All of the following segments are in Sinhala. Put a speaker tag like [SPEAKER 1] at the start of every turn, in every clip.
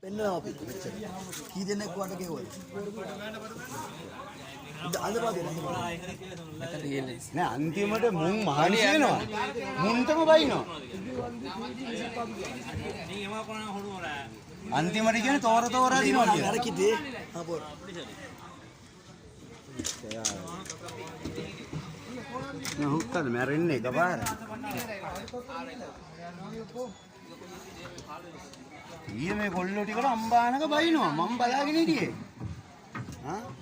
[SPEAKER 1] පෙන්නවා අපි කී දෙනෙක් වට ගෙවුවද නෑ අන්තිමට මුන් මහන්සි වෙනවා මුන්ටම බයිනවා අන්තිමට කියන්නේ තෝර තෝරා දිනවා කියලා අර කිදේ අපෝ නෑ හුක්කද මැරෙන්නේ එකපාර ඊයේ මේ කොල්ලෝ ටිකට අම්බානක බයිනවා මම බලාගෙන හිටියේ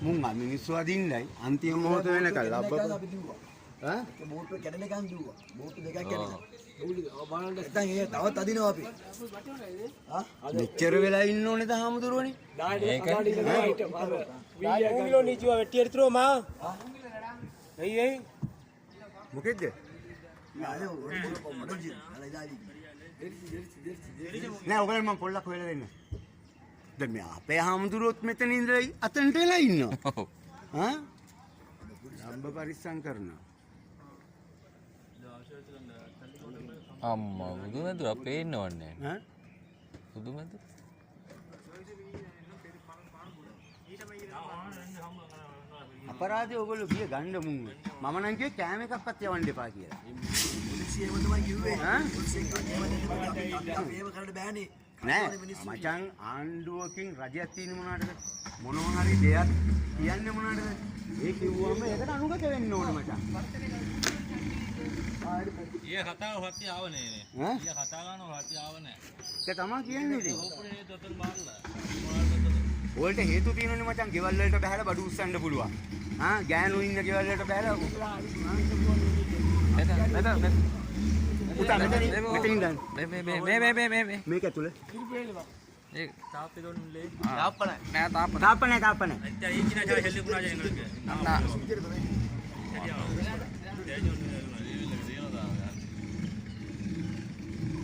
[SPEAKER 1] මුන් මිනිස්සු අදින්නයි අන්තිම මොහොත වෙනකල් ලබ්බ ඈ බෝට් එක කැඩෙනකන් දුවා බෝට් දෙකක් කැඩෙනවා බලන්න දැන් ඒ තවත් අදිනවා අපි මෙච්චර වෙලා ඉන්න ඕනේ ද හාමුදුරුවනේ ඒක ඌගිලෝ නිචුවා වෙට්ටි එරිතුරෝ මා එයි මොකෙද්ද නෑ ඔයගොල්ලෝ මම පොල්ලක් හොයලා දෙන්න දැන් මේ අපේ හාමුදුරුවොත් මෙතන ඉඳලා අතනට වෙලා ඉන්නවා ඔව් හා අම්බ පරිස්සම් කරනවා
[SPEAKER 2] අම්මා බුදුමැදුර පේන්නවන්නේ ඈ බුදුමැදුර
[SPEAKER 1] අපරාධය ඔයගොල්ලෝ ගිය ගන්න මුං මම නම් කිව්වේ කෑම එකක්වත් යවන්න එපා කියලා පොලිසියම තමයි කිව්වේ ඈ පොලිසියෙන් මේව කරන්න බෑනේ නෑ මචං ආණ්ඩුවකින් රජයක් තියෙන මොනවටද මොනවා හරි දෙයක් කියන්නේ මොනවටද ඒ කිව්වම ඒකට අනුගත වෙන්න ඕනේ මචං
[SPEAKER 3] ඊය කතාව හත්ති ආවනේ නේ ඊය කතා ගන්නව හත්ති ආවනේ
[SPEAKER 1] ඒක තමයි කියන්නේ ඉතින්
[SPEAKER 3] ඕපරේ දොතල් මාරලා
[SPEAKER 1] ඕල්ට හේතු තියෙනනේ මචං ගෙවල් වලට බහැලා බඩු උස්සන්න පුළුවන් ගෑනු ඉන්න ගෙවල් වලට බහැලා පුතා මෙතනින් ගන්න මේ මේක ඇතුලේ
[SPEAKER 3] ඒ තාප්පේ දොන්නේ
[SPEAKER 2] තාප්ප නෑ
[SPEAKER 1] තාප්ප නෑ
[SPEAKER 3] අච්චා ඊචිනා ජා හෙල්ලි පුනා ජා එංගලක
[SPEAKER 2] අන්න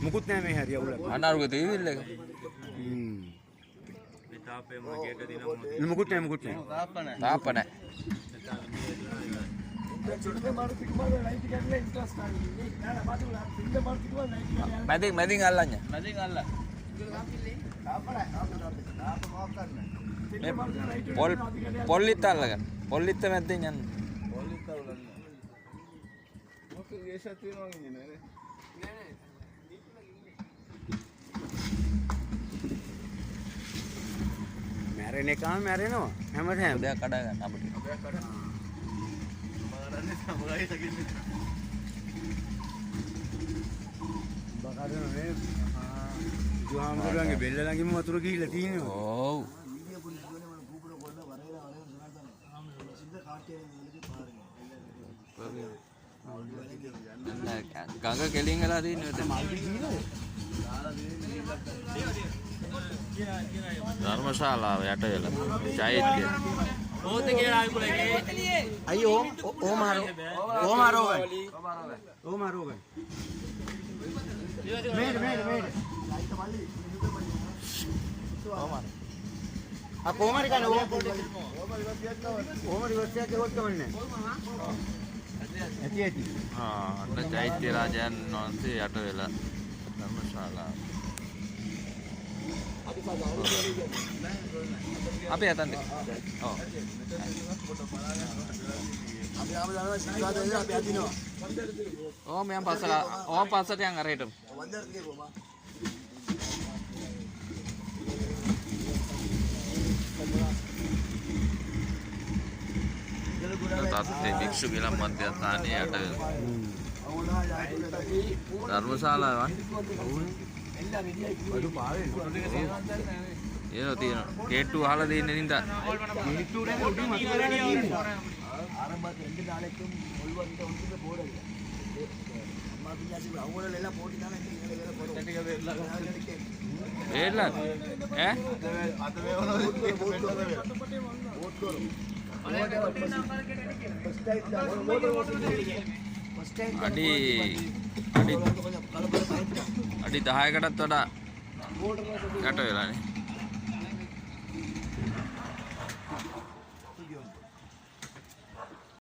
[SPEAKER 1] මුකුත් නෑ මේ හරිය උල
[SPEAKER 2] අනාරුගේ තීවිල් එක
[SPEAKER 3] මේ තාප්පේ මොන ගේට දිනමු
[SPEAKER 1] මුකුත් නෑ
[SPEAKER 2] තාප්ප නෑ මැදින් අල්ලන්න පොල්ලිත් අල්ලගන්න පොල්ලිත්ත මැද්දෙන් යන්න මැරෙන එකම මැරෙනවා හැමදාම දෙයක් කඩා ගන්න අපිට
[SPEAKER 1] බකාරනේ ජුහාම්දුරන්ගේ බෙල්ල ළඟින්ම වතුර ගිහිල්ලා තියෙනවා
[SPEAKER 2] ඔව් ගඟ කෙලින් වෙලා තියෙනවා ධර්මශාලාව යට වෙලා චෛත්‍ය
[SPEAKER 3] ඕත කියලා ආයිකුලේ
[SPEAKER 1] අයියෝ ඕමාරෝ මේඩ කොහමරි කන ඕමරි වස්තියක් ගෙවොත් කමන්නේ ඇති
[SPEAKER 2] අන්න චෛත්‍ය රාජයන් වහන්සේ යට වෙලා ධර්මශාලාව අපි යතන්ද ඔව්
[SPEAKER 1] අපි ආව දානවා සිතාදේ අපි අදිනවා
[SPEAKER 2] ඕම මම පස්සලා ඕම පස්සට යන් අරහෙට
[SPEAKER 1] වන්දරට ගියපොමා
[SPEAKER 2] තත්ත්වේ භික්ෂු ගිලන් මධ්‍යස්ථානයේ යට ධර්මශාලාවන්
[SPEAKER 1] බඩු පාවේ
[SPEAKER 2] තියෙනවා ගේට්ටු අහලා දෙන්නේ නින්දා
[SPEAKER 1] ගේට්ටු වලින් උඩින් මතුවලා තියෙනවා ආරම්භ දෙන්න දාලෙක්ම ඔල්වන්ට උන්ට බෝඩ් එක අම්මා පියාසි අවුවලලා පොඩි දාලා ඉතින් ඉහළ වෙලා පොඩ ටික වෙලා
[SPEAKER 2] වේලා ඈ
[SPEAKER 1] අත වේවන බෝඩ් කර
[SPEAKER 2] අඩි 10කටත් වඩා යට වෙලානේ